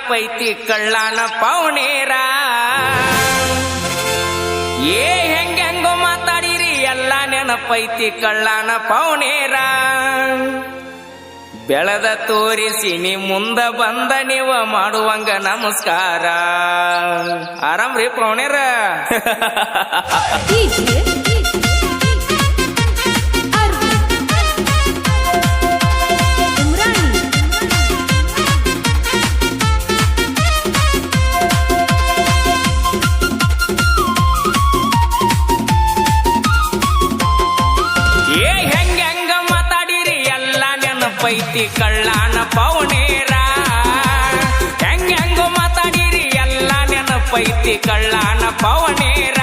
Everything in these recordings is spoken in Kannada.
ನೆನಪೈತಿ ಕಳ್ಳಾನ ಪೌನೇರ ಹೆಂಗೋ ಮಾತಾಡಿರಿ ಎಲ್ಲ ನೆನಪೈತಿ ಕಳ್ಳಾನ ಪೌನೇರ ಬೆಳೆದ ತೋರಿಸಿ ನೀ ಮುಂದ ಬಂದ ನೀವ ಮಾಡುವಂಗ ನಮಸ್ಕಾರ ಆರಾಮ್ರಿ ಪೌನೇರ ಪೈತಿ ಕಳ್ಳಾನ ಪೌನೇರ ಹೆಂಗೋ ಮಾತಾಡಿರಿ ಎಲ್ಲ ನೆನಪೈತಿ ಕಳ್ಳಾನ ಪೌನೇರ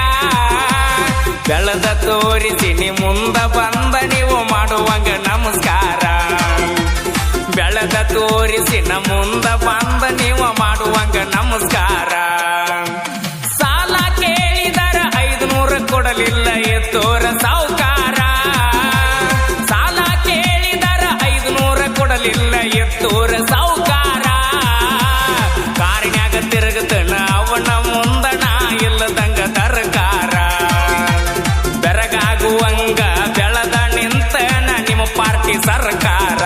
ಬೆಳೆದ ತೋರಿಸಿ ನೀ ಮುಂದ ಬಂದ ನೀವು ಮಾಡುವಂಗ ನಮಸ್ಕಾರ ಬೆಳೆದ ತೋರಿಸಿ ನ ಮುಂದ ಬಂದ ನೀವು ಮಾಡುವಂಗ ನಮಸ್ಕಾರ ಸಾಲ ಕೇಳಿದರ 500 ಕೊಡಲಿಲ್ಲ ಎತ್ತೋರ ಸಾವುಕಾರ ಕೊಡಲಿಲ್ಲ ಎತ್ತೂರ ಸಾವುಕಾರ ಕಾರಿನ್ಯಾಗ ತಿರುಗತನ ಅವನ ಮುಂದಣ ಇಲ್ಲದಂಗ ತರಕಾರ ಬೆರಗಾಗುವಂಗ ಬೆಳೆದ ನಿಂತನ ನಿಮ್ಮ ಪಾರ್ಟಿ ಸರ್ಕಾರ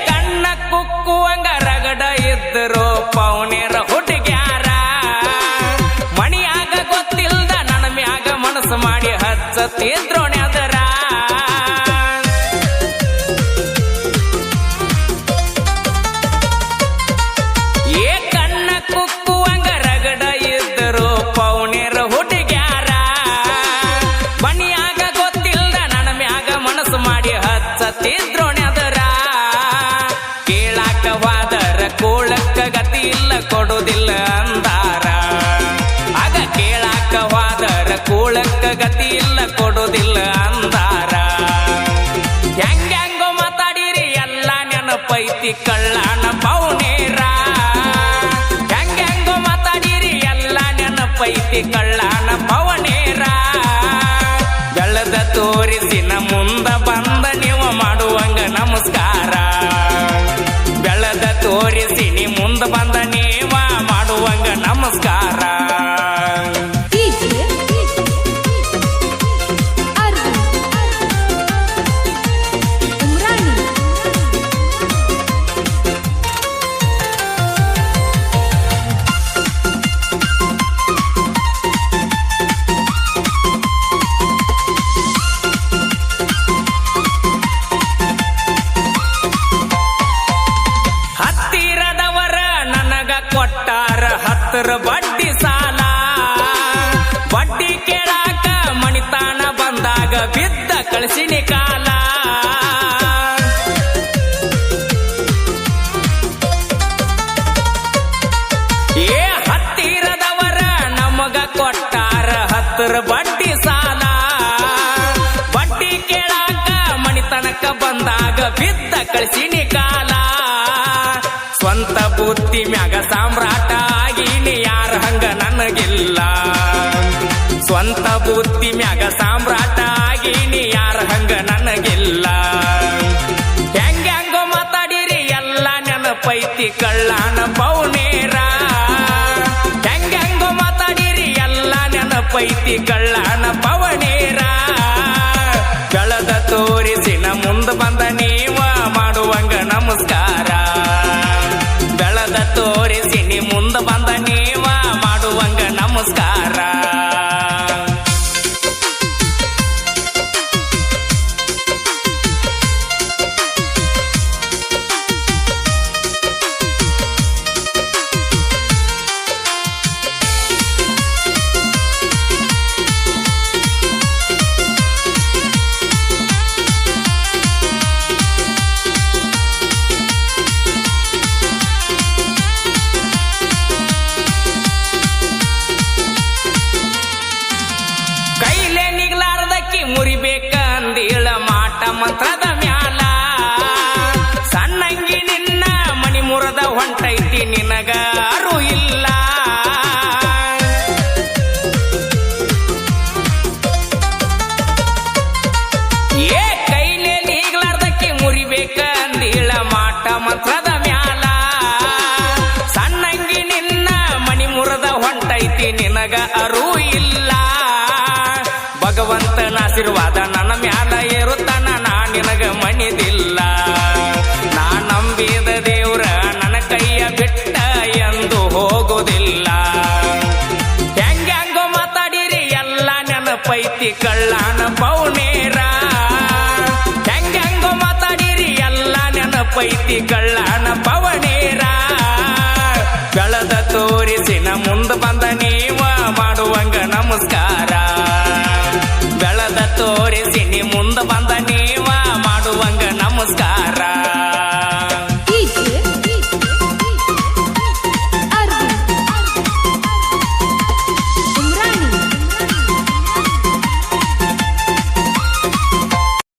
ಕಣ್ಣ ಕುಕ್ಕುವಂಗ ರಗಡ ಇದ್ದರು ಪೌನೇರ ಹುಡುಗ್ಯಾರ ಮಣಿಯಾಗ ಗೊತ್ತಿಲ್ದ ನನ್ನ ಮ್ಯಾಗ ಮನಸ್ಸು ಮಾಡಿ ಹಚ್ಚತಿದ್ರೋಣೆ ಅದರ ಕಣ್ಣ ಕುಕ್ಕುವಂಗ ರಗಡ ಇದ್ದರು ಪೌನೇರ ಹುಡುಗ್ಯಾರ ಮಣಿಯಾಗ ಗೊತ್ತಿಲ್ದ ನನ್ನ ಮ್ಯಾಗ ಮನಸ್ಸು ಮಾಡಿ ಹಚ್ಚತಿದ್ರೋಣೆ ಅದರ ಕೋಳಕ್ಕ ಗತಿ ಇಲ್ಲ ಕೊಡುವುದಿಲ್ಲ ಅಂದಾರ ಆಗ ಕೇಳಾಕ ಹೋದರ ಕೋಳಕ್ಕ ಗತಿ ಇಲ್ಲ ಕೊಡುವುದಿಲ್ಲ ಅಂದಾರ ಹೆಂಗೋ ಮಾತಾಡಿರಿ ಎಲ್ಲ ನೆನಪೈತಿ ಕಳ್ಳಾನ ಪೌನೇರ ಹೆಂಗೋ ಮಾತಾಡಿರಿ ಎಲ್ಲ ನೆನಪೈತಿ ಕಳ್ಳಾನ ಪೌನೇರ ಬೆಳೆದ ತೋರಿಸಿ ನ ಮುಂದ ಬಂದ ನೀವು ಮಾಡುವಂಗ ನಮಸ್ಕಾರ ಬೆಳೆದ ತೋರಿಸಿ ನೀ ಮುಂದ ಬಂದ ನೀವ ಮಾಡುವಂಗ ನಮಸ್ಕಾರ ಕೊಟ್ಟಾರ 10 ಬಡ್ಡಿ ಸಾಲ ಬಡ್ಡಿ ಕೇಳಾಕ ಮಣಿತಾನ ಬಂದಾಗ ಬಿದ್ದ ಕಳಿಸಿನಿ ಕಾಲ ಹತ್ತಿರದವರ ನಮಗ ಕೊಟ್ಟಾರ 10 ಬಡ್ಡಿ ಸಾಲ ಬಡ್ಡಿ ಕೇಳಾಕ ಮಣಿತನಕ ಬಂದಾಗ ಬಿದ್ದ ಕಳಿಸಿನಿ ಕಾಲ ಸ್ವಂತ ಬುದ್ಧಿ ಮ್ಯಾಗ ಸಾಮ್ರಾಟ ಆಗೀನಿ ಯಾರ ಹಂಗ ನನಗಿಲ್ಲ ಸ್ವಂತ ಬುದ್ಧಿ ಮ್ಯಾಗ ಸಾಮ್ರಾಟ ಆಗೀನಿ ಯಾರ ಹಂಗ ನನಗಿಲ್ಲ ಹೆಂಗೋ ಮಾತಾಡಿರಿ ಎಲ್ಲ ನೆನಪೈತಿ ಕಳ್ಳಾನ ಪೌನೇರ ಹೆಂಗೋ ಮಾತಾಡಿರಿ ಎಲ್ಲ ನೆನಪೈತಿ ಕಳ್ಳಾನ ಪೌನೇರ ಬೆಳೆದ ತೋರಿಸಿ ನ ಮುಂದ ಬಂದ ನೀವ ಮಾಡುವಂಗ ನಮಸ್ಕಾರ ಬೆಳೆದ ತೋರಿಸಿ ನೀ ಮುಂದ ಬಂದ ನೀವ ಮಾಡುವಂಗ ನಮಸ್ಕಾರ ಮಂತ್ರದ ಮ್ಯಾಲ ಸಣ್ಣಂಗಿ ನಿನ್ನ ಮಣಿ ಮುರದ ಹೊಂಟೈತಿ ನಿನಗ ಅರು ಇಲ್ಲ ಏ ಕೈಲೇಲಿ ಈಗ್ಲಾರ್ದಕ್ಕೆ ಮುರಿಬೇಕ ಅಂದಿಳ ಮಾಟ ಮಂತ್ರದ ಮ್ಯಾಲ ಸಣ್ಣಂಗಿ ನಿನ್ನ ಮಣಿ ಮುರದ ಹೊಂಟೈತಿ ನಿನಗ ಅರು ಇಲ್ಲ ಭಗವಂತನ ಆಶೀರ್ವಾದ ನನ್ನ ಮ್ಯಾಲ ಇರುತ್ತಾನ ನಾ ನಿನಗ ಮಣಿದಿಲ್ಲ ನಾ ನಂಬಿದ ದೇವ್ರ ನನ್ನ ಕೈಯ ಬಿಟ್ಟ ಎಂದು ಹೋಗುವುದಿಲ್ಲ ಹೆಂಗ್ಯಾಂಗೋ ಮಾತಾಡಿರಿ ಎಲ್ಲ ನೆನಪೈತಿ ಕಳ್ಳಾನ ಪೌನೇರ ಹೆಂಗ್ಯಾಂಗೋ ಮಾತಾಡಿರಿ ಎಲ್ಲ ನೆನಪೈತಿ ಕಳ್ಳಾನ ಪವನೇರ ಬೆಳೆದ ತೋರಿಸಿನ ಮುಂದೆ ಬಂದ ನೀವ ಮಾಡುವಂಗ ನಮಸ್ಕಾರ ಬೆಳೆದ ತೋರಿಸಿ ನೀ ಮುಂದೆ ಬಂದ